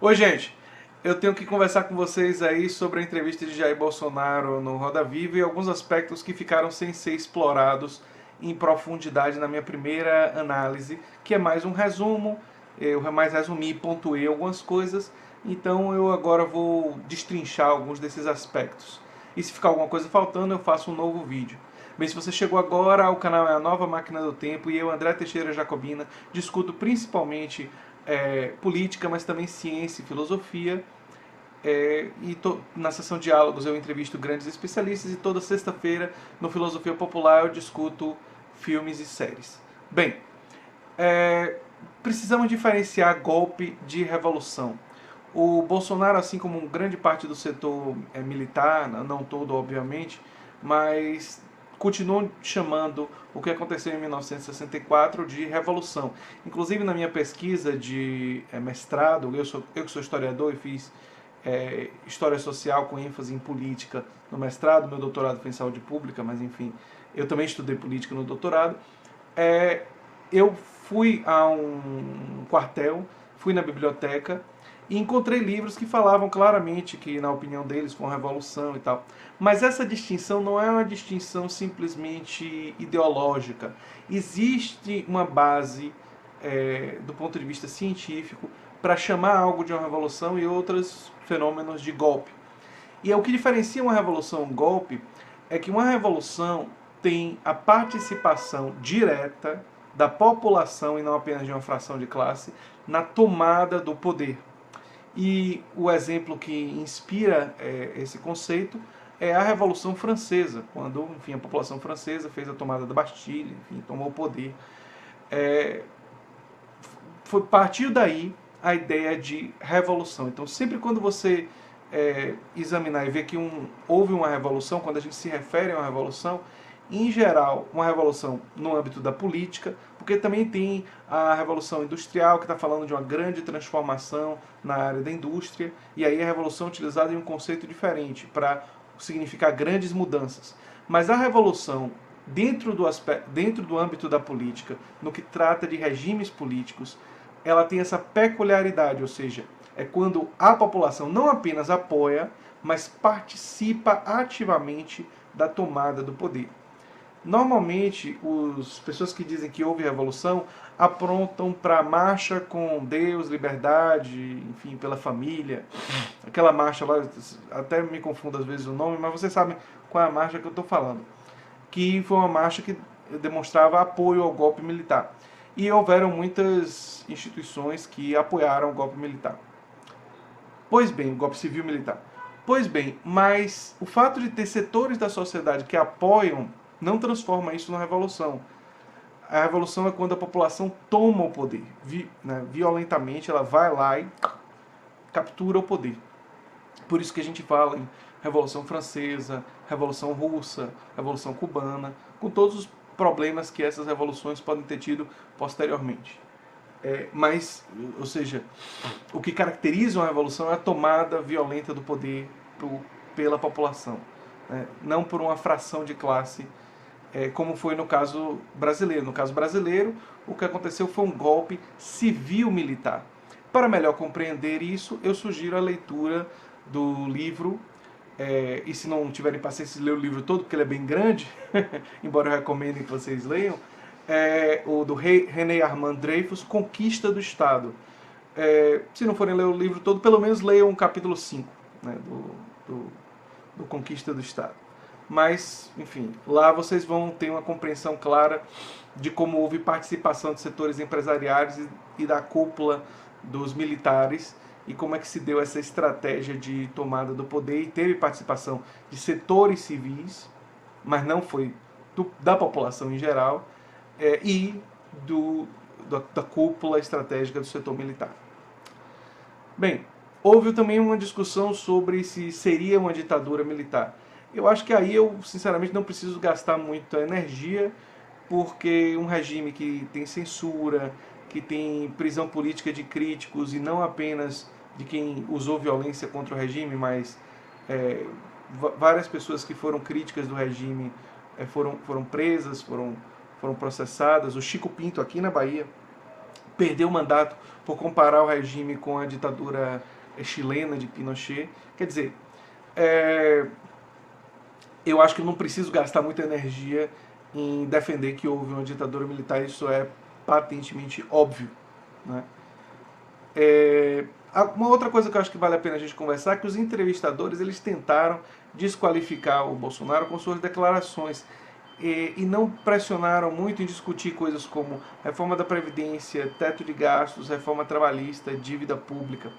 Oi, gente. Eu tenho que conversar com vocês aí sobre a entrevista de Jair Bolsonaro no Roda Viva e alguns aspectos que ficaram sem ser explorados em profundidade na minha primeira análise, que é mais um resumo. Eu mais resumi e pontuei algumas coisas, então eu agora vou destrinchar alguns desses aspectos. E se ficar alguma coisa faltando, eu faço um novo vídeo. Bem, se você chegou agora, o canal é a Nova Máquina do Tempo e eu, André Teixeira Jacobina, discuto principalmente política, mas também ciência e filosofia. Na sessão Diálogos eu entrevisto grandes especialistas e toda sexta-feira no Filosofia Popular eu discuto filmes e séries. Bem, precisamos diferenciar golpe de revolução. O Bolsonaro, assim como grande parte do setor militar, não todo obviamente, mas continuam chamando o que aconteceu em 1964 de revolução. Inclusive na minha pesquisa de mestrado, eu que sou historiador e fiz História Social com ênfase em política no mestrado, meu doutorado foi em saúde pública, mas enfim, eu também estudei política no doutorado. Eu fui a um quartel, fui na biblioteca e encontrei livros que falavam claramente que, na opinião deles, foi uma revolução e tal. Mas essa distinção não é uma distinção simplesmente ideológica. Existe uma base, do ponto de vista científico, para chamar algo de uma revolução e outros fenômenos de golpe. E o que diferencia uma revolução um golpe é que uma revolução tem a participação direta da população, e não apenas de uma fração de classe, na tomada do poder. E o exemplo que inspira esse conceito é a Revolução Francesa, quando, enfim, a população francesa fez a tomada da Bastilha, enfim, tomou o poder. Partiu daí a ideia de revolução. Então, sempre quando você examinar e ver que houve uma revolução, quando a gente se refere a uma revolução, em geral, uma revolução no âmbito da política, porque também tem a Revolução Industrial, que está falando de uma grande transformação na área da indústria, e aí a revolução é utilizada em um conceito diferente, para significar grandes mudanças. Mas a revolução, dentro do âmbito da política, no que trata de regimes políticos, ela tem essa peculiaridade, ou seja, é quando a população não apenas apoia, mas participa ativamente da tomada do poder. Normalmente, as pessoas que dizem que houve revolução aprontam para a marcha com Deus, liberdade, enfim, pela família. Aquela marcha lá, até me confundo às vezes o nome, mas vocês sabem qual é a marcha que eu estou falando. Que foi uma marcha que demonstrava apoio ao golpe militar. E houveram muitas instituições que apoiaram o golpe militar. Pois bem, o golpe civil militar. Pois bem, mas o fato de ter setores da sociedade que apoiam não transforma isso numa revolução. A revolução é quando a população toma o poder. Violentamente, ela vai lá e captura o poder. Por isso que a gente fala em Revolução Francesa, Revolução Russa, Revolução Cubana, com todos os problemas que essas revoluções podem ter tido posteriormente. Ou seja, o que caracteriza uma revolução é a tomada violenta do poder pela população, né? Não por uma fração de classe, como foi no caso brasileiro. No caso brasileiro, o que aconteceu foi um golpe civil-militar. Para melhor compreender isso, eu sugiro a leitura do livro, e se não tiverem paciência de ler o livro todo, porque ele é bem grande, embora eu recomende que vocês leiam, o do René Armand Dreyfus, Conquista do Estado. Se não forem ler o livro todo, pelo menos leiam o capítulo 5, né, do Conquista do Estado. Mas, enfim, lá vocês vão ter uma compreensão clara de como houve participação de setores empresariais e da cúpula dos militares, e como é que se deu essa estratégia de tomada do poder, e teve participação de setores civis, mas não foi da população em geral, e da cúpula estratégica do setor militar. Bem, houve também uma discussão sobre se seria uma ditadura militar. Eu acho que aí eu, sinceramente, não preciso gastar muita energia, porque um regime que tem censura, que tem prisão política de críticos, e não apenas de quem usou violência contra o regime, mas várias pessoas que foram críticas do regime foram presas, foram processadas. O Chico Pinto, aqui na Bahia, perdeu o mandato por comparar o regime com a ditadura chilena de Pinochet. Quer dizer, eu acho que eu não preciso gastar muita energia em defender que houve uma ditadura militar, isso é patentemente óbvio, né? Uma outra coisa que eu acho que vale a pena a gente conversar é que os entrevistadores eles tentaram desqualificar o Bolsonaro com suas declarações e não pressionaram muito em discutir coisas como reforma da Previdência, teto de gastos, reforma trabalhista, dívida pública.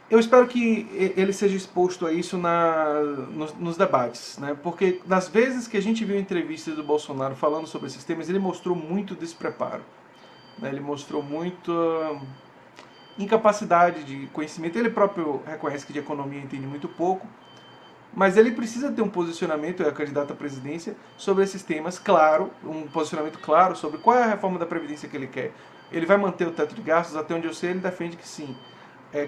Eu espero que ele seja exposto a isso nos debates, né? Porque nas vezes que a gente viu entrevistas do Bolsonaro falando sobre esses temas, ele mostrou muito despreparo, né? Ele mostrou muita incapacidade de conhecimento. Ele próprio reconhece que de economia entende muito pouco, mas ele precisa ter um posicionamento, é candidato à presidência, sobre esses temas, claro, um posicionamento claro sobre qual é a reforma da Previdência que ele quer. Ele vai manter o teto de gastos, até onde eu sei, ele defende que sim.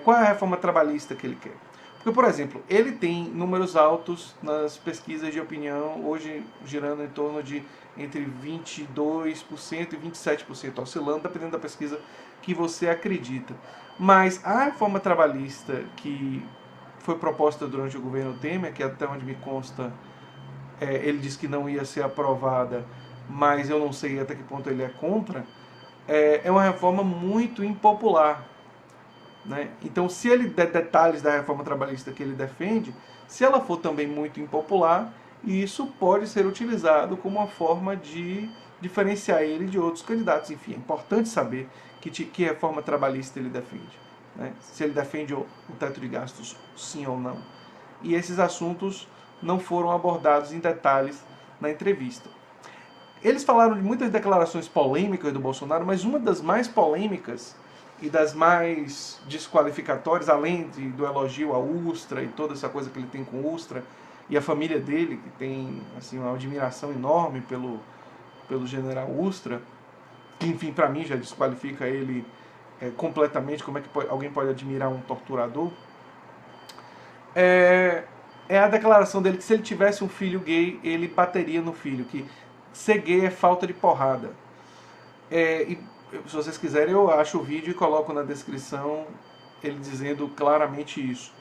Qual é a reforma trabalhista que ele quer? Porque, por exemplo, ele tem números altos nas pesquisas de opinião, hoje girando em torno de entre 22% e 27%, oscilando dependendo da pesquisa que você acredita. Mas a reforma trabalhista que foi proposta durante o governo Temer, que até onde me consta, ele disse que não ia ser aprovada, mas eu não sei até que ponto ele é contra, é uma reforma muito impopular, né? Então, se ele der detalhes da reforma trabalhista que ele defende, se ela for também muito impopular, isso pode ser utilizado como uma forma de diferenciar ele de outros candidatos. Enfim, é importante saber que reforma trabalhista ele defende, né? Se ele defende o teto de gastos, sim ou não. E esses assuntos não foram abordados em detalhes na entrevista. Eles falaram de muitas declarações polêmicas do Bolsonaro, mas uma das mais polêmicas e das mais desqualificatórias, além do elogio à Ustra e toda essa coisa que ele tem com o Ustra, e a família dele, que tem assim, uma admiração enorme pelo general Ustra, que, enfim, para mim já desqualifica ele completamente. Como é que alguém pode admirar um torturador? É a declaração dele que se ele tivesse um filho gay, ele bateria no filho, que ser gay é falta de porrada. E se vocês quiserem, eu acho o vídeo e coloco na descrição ele dizendo claramente isso.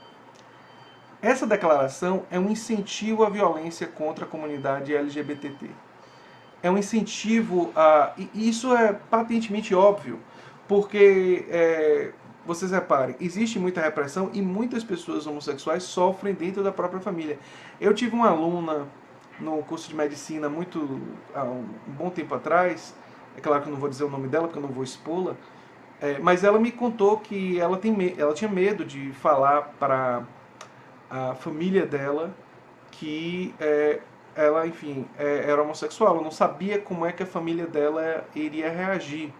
Essa declaração é um incentivo à violência contra a comunidade LGBTT. É um incentivo a... E isso é patentemente óbvio, porque, vocês reparem, existe muita repressão e muitas pessoas homossexuais sofrem dentro da própria família. Eu tive uma aluna no curso de medicina há um bom tempo atrás, é claro que eu não vou dizer o nome dela, porque eu não vou expô-la, mas ela me contou que ela tinha medo de falar para a família dela que ela, enfim, era homossexual. Ela não sabia como é que a família dela iria reagir.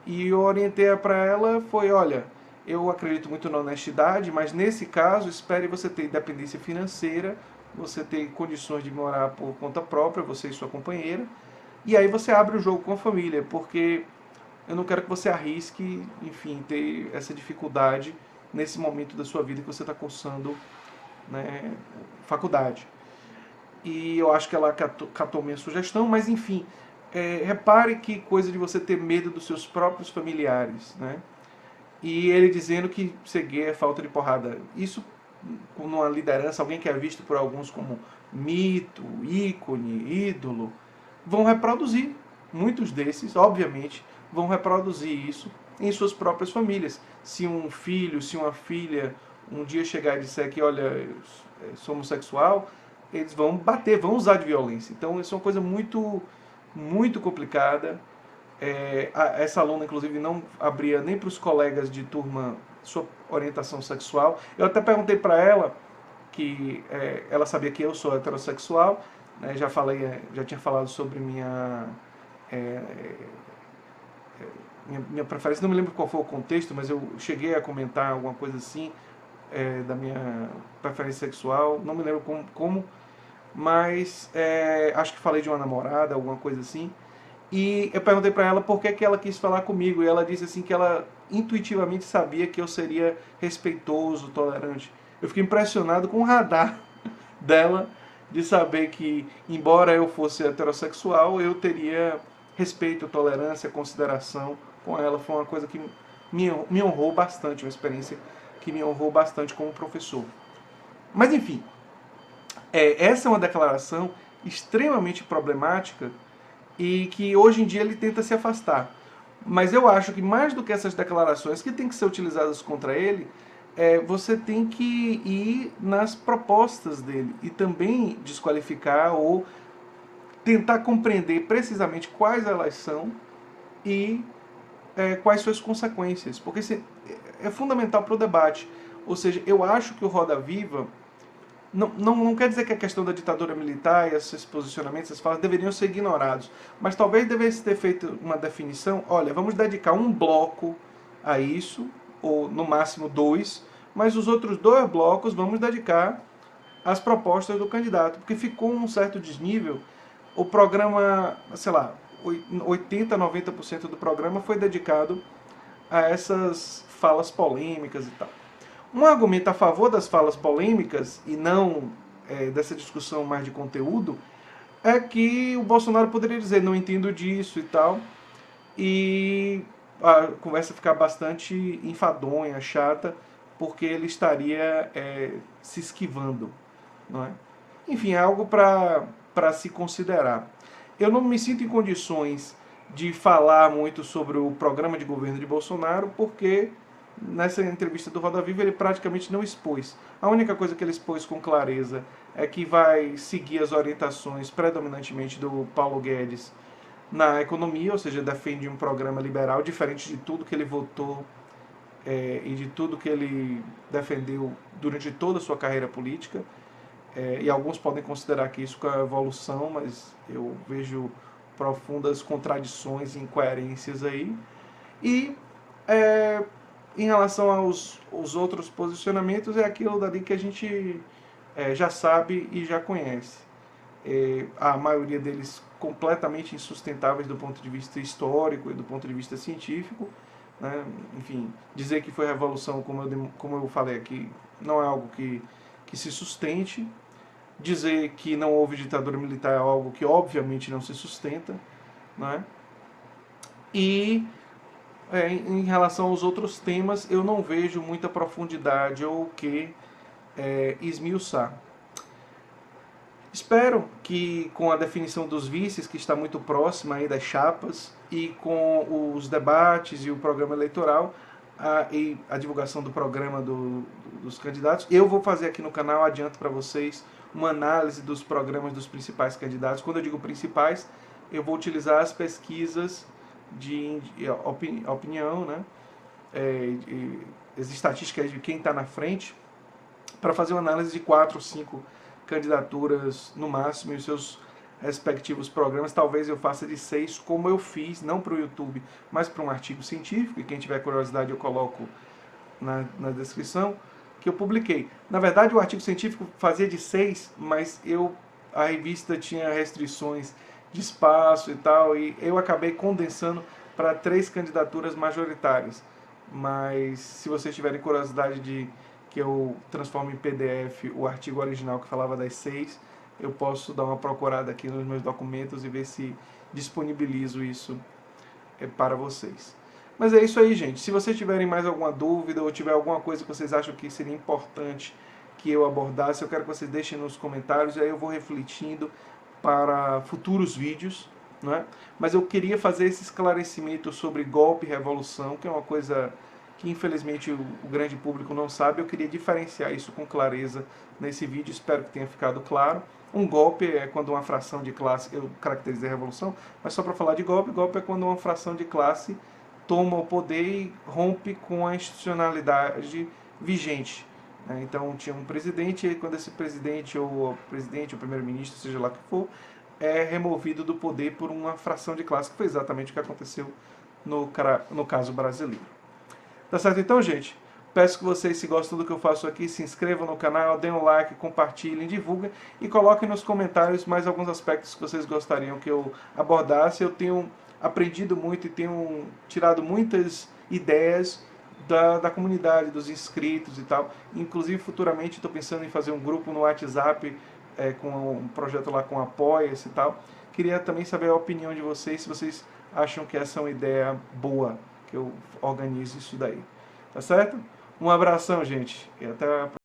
E eu orientei para ela, olha, eu acredito muito na honestidade, mas nesse caso, espere você ter independência financeira, você ter condições de morar por conta própria, você e sua companheira, e aí você abre o jogo com a família, porque eu não quero que você arrisque, enfim, ter essa dificuldade nesse momento da sua vida que você está cursando, né, faculdade. E eu acho que ela catou minha sugestão, mas enfim, repare que coisa de você ter medo dos seus próprios familiares, né? E ele dizendo que ser gay é falta de porrada. Isso, numa liderança, alguém que é visto por alguns como mito, ícone, ídolo, vão reproduzir. Muitos desses, obviamente, vão reproduzir isso em suas próprias famílias. Se um filho, se uma filha um dia chegar e disser que, olha, eu sou homossexual, eles vão bater, vão usar de violência. Então, isso é uma coisa muito, muito complicada. Essa aluna, inclusive, não abria nem para os colegas de turma sua orientação sexual. Eu até perguntei para ela, que ela sabia que eu sou heterossexual, né? Já tinha falado sobre minha preferência, não me lembro qual foi o contexto, mas eu cheguei a comentar alguma coisa assim, da minha preferência sexual, não me lembro como, mas acho que falei de uma namorada, alguma coisa assim. E eu perguntei para ela por que ela quis falar comigo, e ela disse assim que ela intuitivamente sabia que eu seria respeitoso, tolerante. Eu fiquei impressionado com o radar dela de saber que, embora eu fosse heterossexual, eu teria respeito, tolerância, consideração com ela. Foi uma coisa que me honrou bastante, uma experiência que me honrou bastante como professor. Mas enfim, essa é uma declaração extremamente problemática e que hoje em dia ele tenta se afastar. Mas eu acho que mais do que essas declarações que têm que ser utilizadas contra ele, você tem que ir nas propostas dele e também desqualificar ou tentar compreender precisamente quais elas são e quais suas consequências, porque isso é fundamental para o debate. Ou seja, eu acho que o Roda Viva não quer dizer que a questão da ditadura militar e esses posicionamentos, essas falas, deveriam ser ignorados. Mas talvez devesse ter feito uma definição, olha, vamos dedicar um bloco a isso, ou no máximo 2, mas os outros 2 blocos vamos dedicar às propostas do candidato, porque ficou um certo desnível. O programa, sei lá, 80, 90% do programa foi dedicado a essas falas polêmicas e tal. Um argumento a favor das falas polêmicas, e não dessa discussão mais de conteúdo, é que o Bolsonaro poderia dizer, não entendo disso e tal, e a conversa ficar bastante enfadonha, chata, porque ele estaria se esquivando, não é? Enfim, é algo para se considerar. Eu não me sinto em condições de falar muito sobre o programa de governo de Bolsonaro, porque nessa entrevista do Roda Viva ele praticamente não expôs. A única coisa que ele expôs com clareza é que vai seguir as orientações predominantemente do Paulo Guedes na economia, ou seja, defende um programa liberal, diferente de tudo que ele votou e de tudo que ele defendeu durante toda a sua carreira política. E alguns podem considerar que isso é evolução, mas eu vejo profundas contradições e incoerências aí. E em relação aos outros posicionamentos, é aquilo dali que a gente já sabe e já conhece. A maioria deles completamente insustentáveis do ponto de vista histórico e do ponto de vista científico. Né? Enfim, dizer que foi revolução, como eu falei aqui, não é algo que se sustente. Dizer que não houve ditadura militar é algo que obviamente não se sustenta. Né? E em relação aos outros temas, eu não vejo muita profundidade ou o que esmiuçar. Espero que com a definição dos vices, que está muito próxima aí das chapas, e com os debates e o programa eleitoral, e a divulgação do programa dos candidatos, eu vou fazer aqui no canal, adianto para vocês, uma análise dos programas dos principais candidatos. Quando eu digo principais, eu vou utilizar as pesquisas de opinião, né? As estatísticas de quem está na frente, para fazer uma análise de 4 ou 5 candidaturas no máximo e os seus respectivos programas. Talvez eu faça de 6, como eu fiz, não para o YouTube, mas para um artigo científico, e quem tiver curiosidade eu coloco na descrição, que eu publiquei. Na verdade, o artigo científico fazia de 6, mas a revista tinha restrições de espaço e tal, e eu acabei condensando para 3 candidaturas majoritárias. Mas se vocês tiverem curiosidade de que eu transforme em PDF o artigo original que falava das 6, eu posso dar uma procurada aqui nos meus documentos e ver se disponibilizo isso para vocês. Mas é isso aí, gente. Se vocês tiverem mais alguma dúvida ou tiver alguma coisa que vocês acham que seria importante que eu abordasse, eu quero que vocês deixem nos comentários, e aí eu vou refletindo para futuros vídeos. Né? Mas eu queria fazer esse esclarecimento sobre golpe e revolução, que é uma coisa que infelizmente o grande público não sabe. Eu queria diferenciar isso com clareza nesse vídeo, espero que tenha ficado claro. Um golpe é quando uma fração de classe, eu caracterizei a revolução, mas só para falar de golpe, golpe é quando uma fração de classe toma o poder e rompe com a institucionalidade vigente. Então tinha um presidente, e quando esse presidente ou o primeiro-ministro, seja lá o que for, é removido do poder por uma fração de classe, que foi exatamente o que aconteceu no caso brasileiro. Tá certo então, gente? Peço que vocês, se gostam do que eu faço aqui, se inscrevam no canal, deem um like, compartilhem, divulguem e coloquem nos comentários mais alguns aspectos que vocês gostariam que eu abordasse. Eu tenho aprendido muito e tenho tirado muitas ideias da comunidade, dos inscritos e tal. Inclusive, futuramente, estou pensando em fazer um grupo no WhatsApp com um projeto lá com Apoia-se e tal. Queria também saber a opinião de vocês, se vocês acham que essa é uma ideia boa que eu organize isso daí. Tá certo? Um abração, gente, e até a próxima.